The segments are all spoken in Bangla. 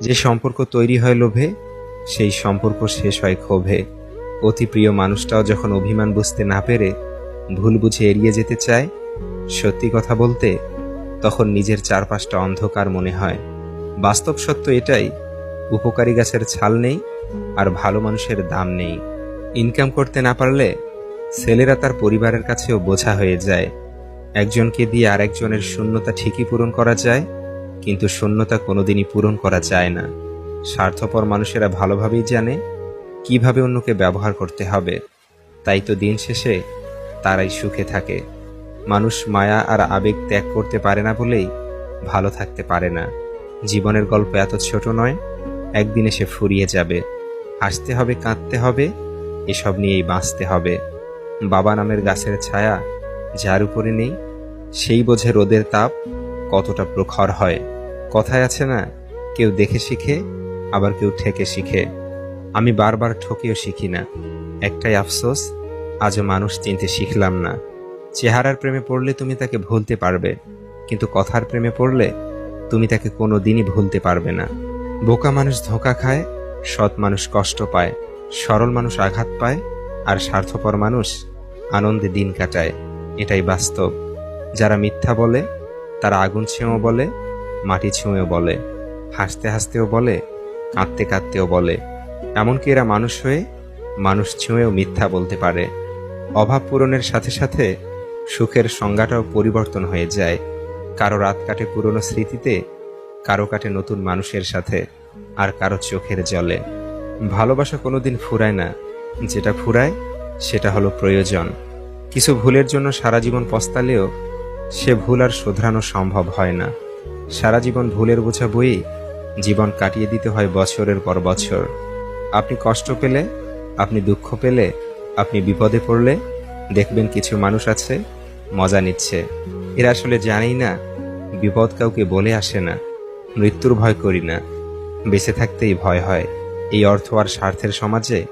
যে সম্পর্ক তৈরি হয় লোভে, সেই সম্পর্ক শেষ হয় ক্ষোভে। অতি প্রিয় মানুষটাও যখন অভিমান বুঝতে না পেরে ভুল বুঝে এড়িয়ে যেতে চায়, সত্যি কথা বলতে তখন নিজের চারপাশটা অন্ধকার মনে হয়। বাস্তব সত্য এটাই, উপকারী গাছের ছাল নেই আর ভালো মানুষের দাম নেই। ইনকাম করতে না পারলে ছেলেরা তার পরিবারের কাছেও বোঝা হয়ে যায়। একজনকে দিয়ে আরেকজনের শূন্যতা ঠিকই পূরণ করা যায়, কিন্তু শূন্যতা কোনোদিনই পূরণ করা যায় না। স্বার্থপর মানুষেরা ভালোভাবেই জানে কিভাবে অন্যকে ব্যবহার করতে হবে, তাই তো দিন শেষে তারাই সুখে থাকে। মানুষ মায়া আর আবেগ ত্যাগ করতে পারে না বলেই ভালো থাকতে পারে না। জীবনের গল্প এত ছোট নয়, একদিন এসে ফুরিয়ে যাবে। হাসতে হবে, কাঁদতে হবে, এসব নিয়েই বাঁচতে হবে। বাবা নামের গাছের ছায়া যার উপরে নেই, সেই বোঝে রোদের তাপ কতটা প্রখর হয়। কথায় আছে না, কেউ দেখে শিখে, আবার কেউ ঠেকে শিখে। আমি বারবার ঠকেও শিখি না। একটাই আফসোস, আজও মানুষ চিনতে শিখলাম না। চেহারার প্রেমে পড়লে তুমি তাকে ভুলতে পারবে, কিন্তু কথার প্রেমে পড়লে তুমি তাকে কোনো দিনই ভুলতে পারবে না। বোকা মানুষ ধোঁকা খায়, সৎ মানুষ কষ্ট পায়, সরল মানুষ আঘাত পায়, আর স্বার্থপর মানুষ আনন্দে দিন কাটায়। এটাই বাস্তব। যারা মিথ্যা বলে তারা আগুন ছুঁয়েও বলে, মাটি ছুঁয়েও বলে, হাসতে হাসতেও বলে, কাঁদতে কাঁদতেও বলে। এমনকি এরা মানুষ হয়ে মানুষ ছুঁয়েও মিথ্যা বলতে পারে। অভাব পূরণের সাথে সাথে সুখের সংজ্ঞাটাও পরিবর্তন হয়ে যায়। কারো রাত কাটে পুরনো স্মৃতিতে, কারো কাটে নতুন মানুষের সাথে, আর কারো চোখের জলে। ভালোবাসা কোনোদিন ফুরায় না, যেটা ফুরায় সেটা হলো প্রয়োজন। কিছু ভুলের জন্য সারা জীবন পস্তালেও সে ভুল আর শোধরানো সম্ভব হয় না। সারা জীবন ভুলের বোঝা বয়ে জীবন কাটিয়ে দিতে হয় বছরের পর বছর। আপনি কষ্ট পেলে, আপনি দুঃখ পেলে, আপনি বিপদে পড়লে দেখবেন কিছু মানুষ আছে মজা নিচ্ছে। এরা আসলে জানেই না বিপদ কাউকে বলে আসে না। মৃত্যুর ভয় করি না, বেঁচে থাকতেই ভয় হয়। এই অর্থ আর স্বার্থের সমাজে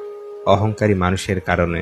অহংকারী মানুষের কারণে।